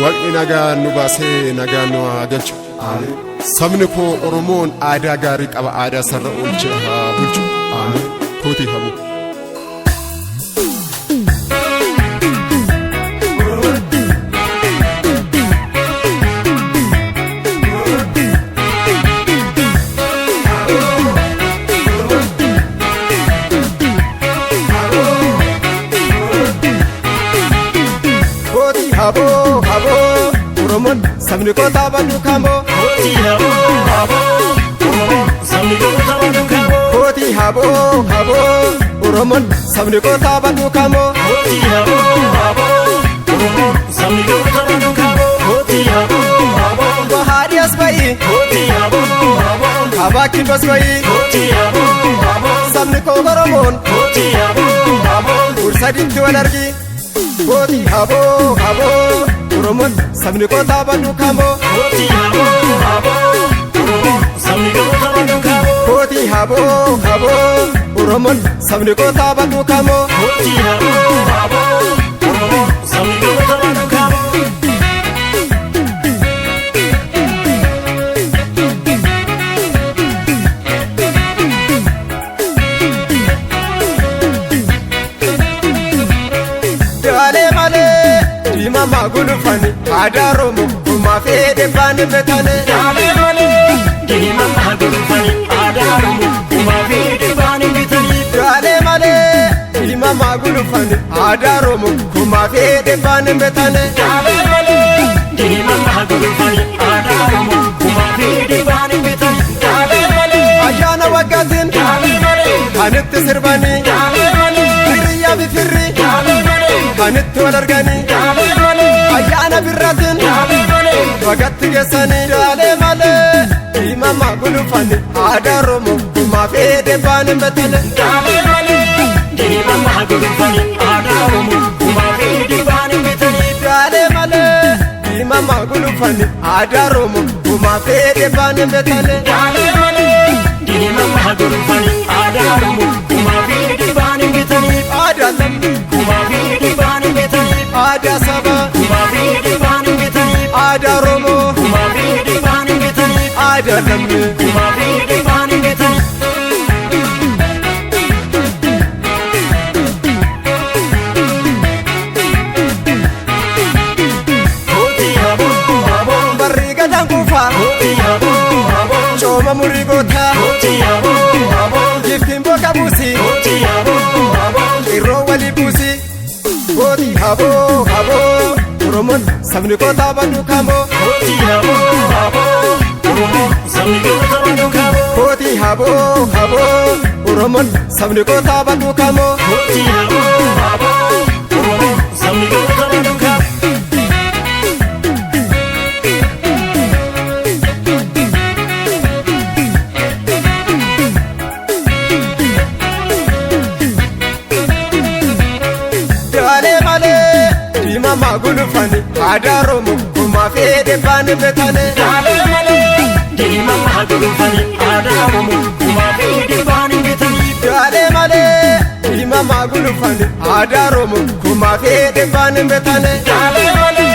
Waaqni nagaa nu baasee nagaa nu galchu. Sabni koo Oromoon aadaa gaarii qaba, aadaa sarara oolchee haa bulchu. Kootii hamu. Habo, habo, Oromoon sabni koo taphatu kambo. Kooti habo, habo, Oromoon sabni koo taphatu kambo. Kooti habo, habo, Oromoon sabni koo taphatu kambo. Kooti habo, habo, Oromoon sabni koo taphatu kambo. Kooti habo, habo, Bahari asbayi. Kooti habo, habo, Habaki basbayi. Kooti habo, habo, Sabni koo Oromoon. Kooti habo, habo, Ursaditti wal argi. Kooti habo, habo, Oromoon sabni koo taphatu kambo. Kooti habo, habo, Oromoon sabni koo taphatu kambo. Kooti habo, habo, Oromoon sabni koo taphatu kambo. Kooti habo, habo, Oromoon sabni koo taphatu kambo. Mama gulufani adaromo kuma fede bani betane. Dale male, dini mama gulufani adaromo kuma fede bani betane. Dale male, dini mama gulufani adaromo kuma fede bani betane. Dale male, dini mama gulufani adaromo kuma fede bani betane. Dale male, ajana wagatin. Dale male, Hanitti sirbani. Dale male, Firriya bifirri. Dale male, Hanitti walargani. Dale male, Ayana birratin. Dale male, Wagatti gesani. Dale male, dini mama gulufani adaromo kuma fede bani betane. Dale male, dini mama gulufani adaromo kuma fede bani betane. Dale male, dini mama gulufani adaromo kuma fede bani betane. Dale male, dini mama gulufani adaromo kuma fede bani betane. Ada lammi, Kuma fede bani betane. ada saba, Kuma fede bani betane. ada romo, Kuma fede bani betane. ada lammi. Kuma fede bani betane. Kooti habo, habo, Barri gadaan kufa, Kooti habo, habo, cooma murii goota, Kooti habo, habo, jiftiin boqa buusi, Kooti habo, habo, irroo walii buusi. Kooti haboo, haboo, Oromoon sabni koo taphatu kambo. Kooti habo, habo, Oromoon sabni koo taphatu kambo. Kooti haboo, haboo, Oromoon sabni koo taphatu kambo. Kooti habo, habo, Oromoon sabni koo taphatu kambo. Dale male, dini mama gulufani adaromo kuma fede bani betane. Dale male, dini mama gulufani adaromo kuma fede bani betane. Dale male, dini mama gulufani adaromo kuma fede bani betane. Dale male,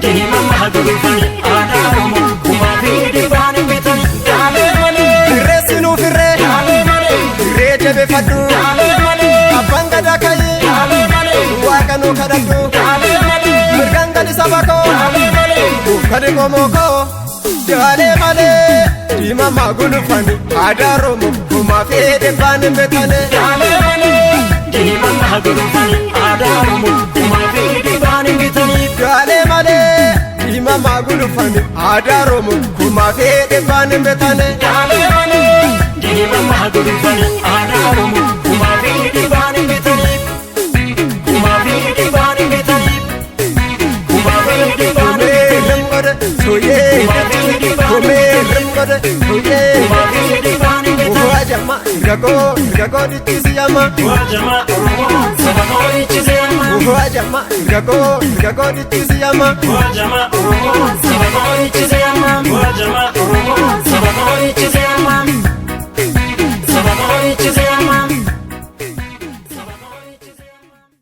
dini mama gulufani adaromo kuma fede bani betane. Dale male, Firree sinuu firree, dale male, firree jabeeffadhu. dale male, Abbaan gadaa ka'ee, dale male, waaqa nuu kadhadhu. dale male, Mirgaan gali saba koo, dale male, uffate qomoo koo. Dale male, dini mama gulufani adaromo kuma fede bani betane. dale male, dini mama gulufani adaromo kuma fede bani betane. Dale male, dini mama gulufani adaromo kuma fede bani betane. Dale male, dini mama gulufani adaromo kuma fede bani betane. Kuma fede bani betane. Kuma fede bani betane. Soyee, komee, rimgode, soyee. Kuma fede bani betane. Wajama, irgagoo dichisi yama. Wajama Oromoo saba koo ichise amma. Wajama, irgagoo dichisi yama. Wajama Oromoo saba koo ichise amma. Wajama Oromoo